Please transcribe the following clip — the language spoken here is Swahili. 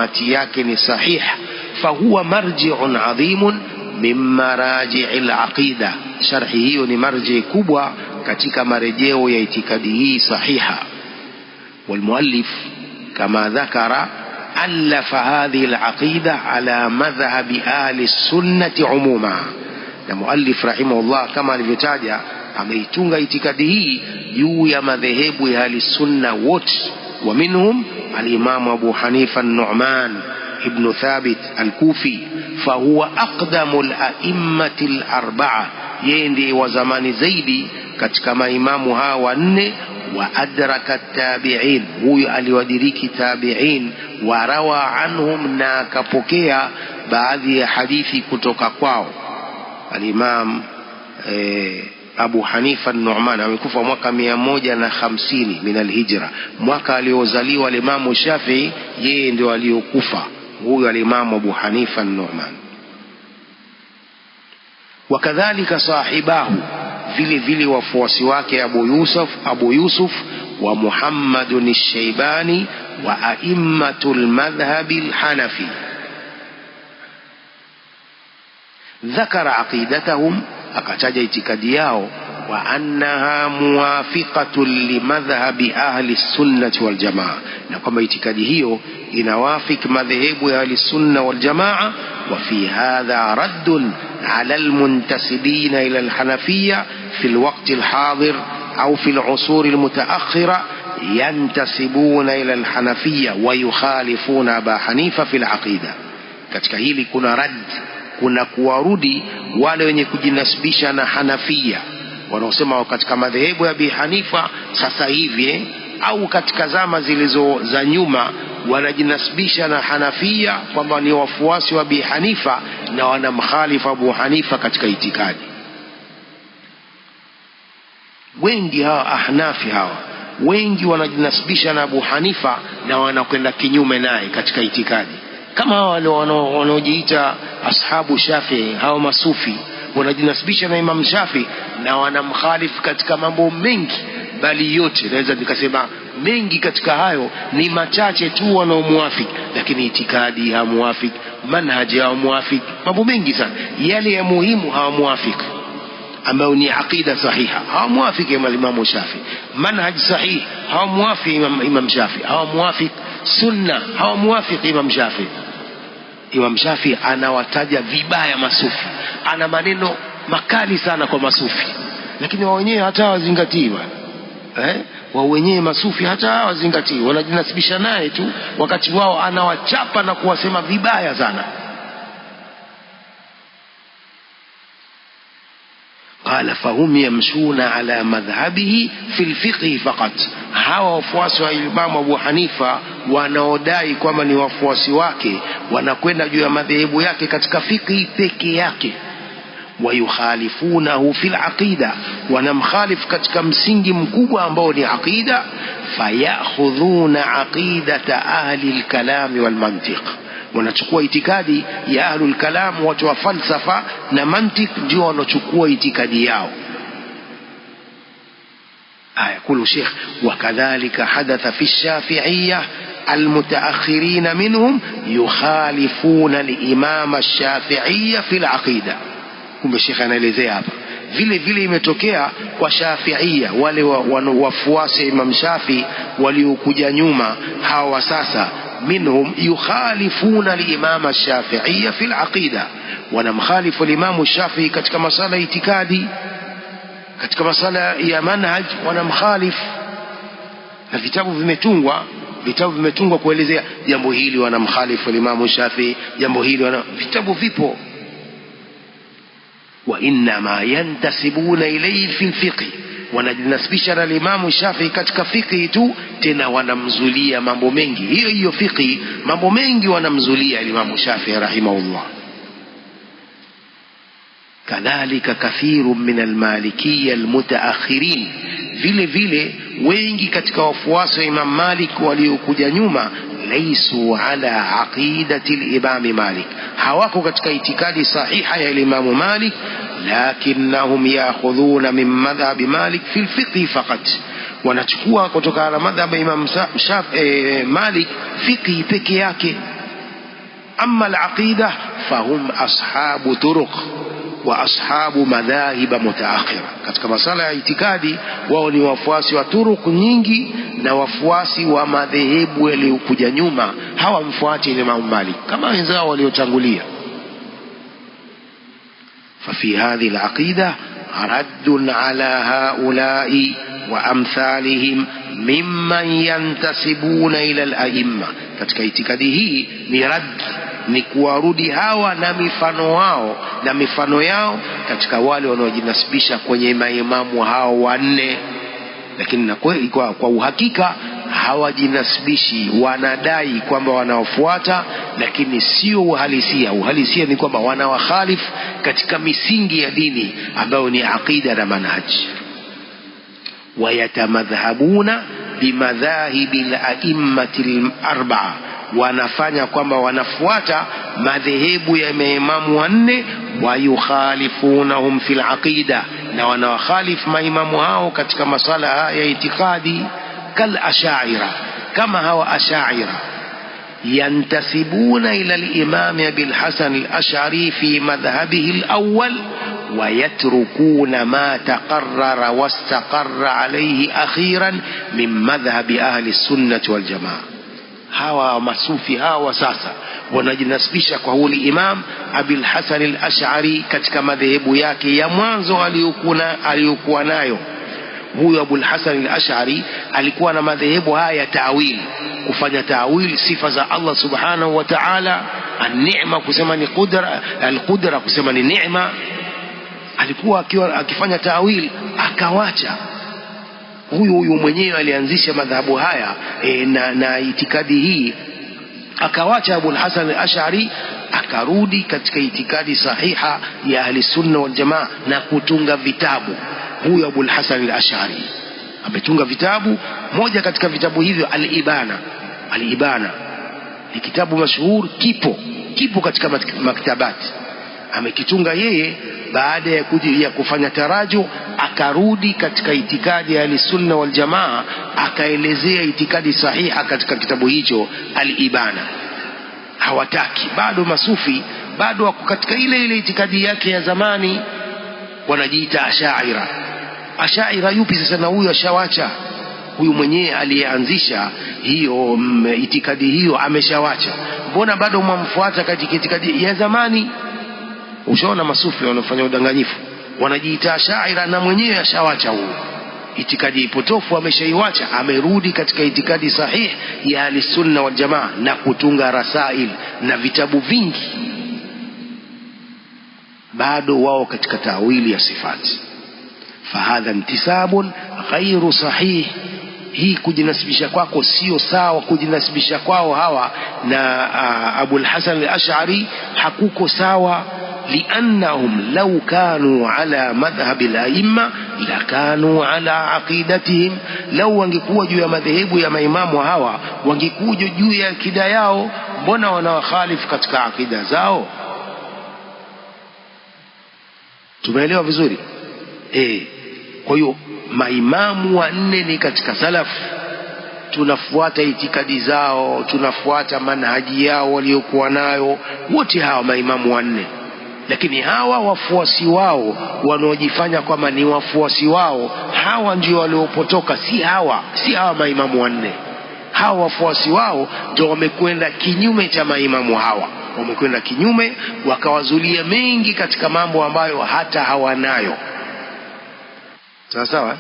tamati yake ni sahih, fahuwa marji'un adhimun min maraji'il aqida. Sharhi hiyo ni marji kubwa katika marejeo ya itikadi hii sahiha. Walmuallif kama dhakara alafa hadhihi alaqida ala madhhabi ahli sunnati umuma. Na muallif rahimahullah kama alivyotaja ameitunga itikadi hii juu ya madhehebu ya ahli sunna wote. Wa minhum al-Imam Abu Hanifa an-Nu'man ibn Thabit al-Kufi, fahuwa aqdamu al-a'immati al-arba'a, yeye ndiye wa zamani zaidi katika maimamu hawa wanne. Wa adraka tabi'in, huyu aliwadiriki tabi'in. Wa rawa anhum, na akapokea baadhi ya hadithi kutoka kwao. Al-Imam Abu Hanifa an-Nu'man amekufa mwaka 150 min al-Hijra, mwaka aliozaliwa al-Imam Shafi'i, yeye ndio aliyokufa huyu al-Imam Abu Hanifa an-Nu'man. Wakadhalika sahibahu, vile vile wafuasi wake Abu Yusuf wa Muhammadun ash-Shaybani wa a'immatul madhhabi al-Hanafi. Dhakara aqidatahum, akataja itikadi yao, wa annaha muwafiqatun limadhhabi ahli sunnati wal jamaa, na kwamba itikadi hiyo inawafik madhehebu ya ahli sunna wal jamaa. Wa fi hadha raddun ala almuntasibina ila alhanafiyya fi alwaqti alhadir au fi alusur almutaakhira yantasibuna ila alhanafiyya wa yukhalifuna Aba Hanifa fi alaqida. Katika hili kuna radd, kuna kuwarudi wale wenye kujinasibisha na Hanafia wanaosema katika madhehebu ya Abi Hanifa sasa hivi au katika zama zilizo za nyuma wanajinasibisha na Hanafia kwamba ni wafuasi wa Abi Hanifa na wanamkhalifu Abu Hanifa katika itikadi. Wengi hawa Ahnafi hawa wengi wanajinasibisha na Abu Hanifa na wanakwenda kinyume naye katika itikadi, kama wale wanaojiita ashabu Shafi'i. Hao masufi wanajinasibisha na Imam Shafi'i na wanamkhalifu katika mambo mengi, bali yote naweza nikasema mengi katika hayo ni machache tu wanaomuafiki, lakini itikadi hamuafiki, manhaji hamuafiki, mambo mengi sana yale ya muhimu hawamuafiki, ambayo ni aqida sahiha hawamuafiki Imam Shafi'i, manhaj sahih hawamuafiki Imam Shafi'i, hawamuafiki sunna hawamuafiki Imam Shafi'i. Imam Shafi'i anawataja vibaya masufi, ana maneno makali sana kwa masufi, lakini wao wenyewe hata hawazingatii wao wenyewe masufi hata hawazingatii, wanajinasibisha naye tu, wakati wao anawachapa na kuwasema vibaya sana. Qala fahum yamshuna ala madhhabihi fil fiqh faqat, hawa wafuasi wa Imam Abu Hanifa wanaodai kwamba ni wafuasi wake wanakwenda juu ya madhehebu yake katika fiqh peke yake. Wayukhalifunahu fil aqida, wanamkhalif katika msingi mkubwa ambao ni aqida. Fayakhudhuna aqidata ahli al-kalam wal mantiq, wanachukua itikadi ya ahlul kalam, watu wa falsafa na mantiq, ndio wanachukua itikadi yao. Yaqulu Sheikh, wakadhalika hadatha fi Shafi'iyya almutaakhirin minhum yukhalifuna al-imam ash-Shafi'iyya fi al-aqida. Kumbe Sheikh anaelezea hapa vile vile imetokea kwa Shafi'iyya, wale wafuasi Imam Shafi waliokuja nyuma, hawa sasa minhum yukhalifuna al-imam ash-Shafi'iyya fi al-aqida, wanamkhalifu al-imam ash-Shafi'i katika masala ya itikadi, katika masala ya manhaj wanamkhalifu, na vitabu vimetungwa kuelezea jambo hili, wanamkhalifu al-imam Shafi'i, jambo hili vitabu vipo. Wa inna ma yantasibuna ilayhi fi al-fiqh, wanajinasibisha na al-imam Shafi'i katika fiqh tu, tena wanamzulia mambo mengi, hiyo fiqh mambo mengi wanamzulia al-imam Shafi'i rahimahullah. Kadhalika kathiru min al-malikiyya al-mutaakhirin, vile vile wengi katika wafuasi wa Imam Malik waliokuja nyuma, laysu ala aqidati al-imam Malik, hawako katika itikadi sahiha ya Imam Malik, lakinnahum ya'khudhuna min madhhab Malik fi al-fiqh faqat, wanachukua kutoka na madhhab Imam Malik fiqh peke yake. Amma al-aqida fahum ashabu turuq wa ashabu madhahib mutaakhira. Katika masala ya itikadi wao ni wafuasi wa turuq nyingi na wafuasi wa madhehebu yaliyokuja nyuma, hawamfuati Imam Malik kama wenzao waliotangulia. ففي هذه العقيدة رد على هؤلاء وأمثالهم ممن ينتسبون إلى الأئمة. katika itikadi hii ni rad, ni kuwarudi hawa na mifano wao na mifano yao katika wale wanaojinasibisha kwenye maimamu hao wanne. Lakini kwa uhakika hawajinasibishi, wanadai kwamba wanaofuata, lakini sio uhalisia. Uhalisia ni kwamba wanawakhalifu katika misingi ya dini ambayo ni aqida na manhaji. Wayatamadhhabuna bimadhahibi al-a'immati al-arba'a, wanafanya kwamba wanafuata madhehebu ya maimamu wanne. Wayukhalifunahum fil aqida, na wanawakhalifu maimamu hao katika masala ya itikadi. Kal ashaira, kama hawa ashaira. ينتسبون إلى الإمام أبي الحسن الأشعري في مذهبه الأول ويتركون ما تقرر واستقر عليه أخيرا من مذهب أهل السنة والجماعة. hawa masufi hawa sasa wanajinasibisha kwa huli Imam Abil Hasan al-Ash'ari katika madhehebu yake ya mwanzo aliyokuwa nayo. Huyo Abul Hasan al-Ash'ari alikuwa na madhehebu haya ya ta'wil, kufanya ta'wil sifa za Allah subhanahu wa ta'ala. An-ni'ma kusema ni qudra, al-qudra kusema ni neema. Alikuwa akifanya ta'wil akawacha. Huyu mwenyewe alianzisha madhahabu haya na itikadi hii, akawacha Abul Hasan al-Ash'ari, akarudi katika itikadi sahiha ya ahli sunna wal jamaa na kutunga vitabu. Huyu Abul Hasan al-Ash'ari ametunga vitabu. Moja katika vitabu hivyo al-Ibana. Al-Ibana ni kitabu mashuhuri, kipo katika maktabati. Amekitunga yeye baada ya kufanya taraju, akarudi katika itikadi ya ahli-sunna wal jamaa, akaelezea itikadi sahiha katika kitabu hicho al-Ibana. Hawataki bado, masufi bado wako katika ile itikadi yake ya zamani, wanajiita ashaira. Ashaira yupi sasa? Na huyu ashawacha. Huyu mwenyewe aliyeanzisha hiyo itikadi hiyo ameshawacha. Mbona bado mwamfuata katika itikadi ya zamani? Ushaona masufi wanafanya udanganyifu, wanajiita ashaira na mwenyewe ashawacha. Huyu itikadi ipotofu ameshaiwacha, amerudi katika itikadi sahihi ya ahli-sunna wal jamaa na kutunga rasail na vitabu vingi. Bado wao katika tawili ya sifati. Fahadha intisabun ghairu sahih. Hii kujinasibisha kwako sio sawa. Kujinasibisha kwao hawa na Abul Hasan al-Ash'ari hakuko sawa. لأنهم لو كانوا على مذهب الأئمة لكانوا على عقيدتهم. لو wangekuwa juu ya madhehebu ya maimamu hawa, wangekuwa juu ya akida yao. Mbona wanawakhalifu katika akida zao? Tumeelewa vizuri? Kwa hiyo maimamu wanne ni katika salaf, tunafuata itikadi zao, tunafuata manhaji yao waliokuwa nayo wote hawa maimamu wanne. Lakini hawa wafuasi wao wanaojifanya kwamba ni wafuasi wao, hawa ndio waliopotoka. Si hawa maimamu wanne. Hawa wafuasi wao ndio wamekwenda kinyume cha maimamu hawa, wamekwenda kinyume, wakawazulia mengi katika mambo ambayo hata hawanayo. Sawa sawa.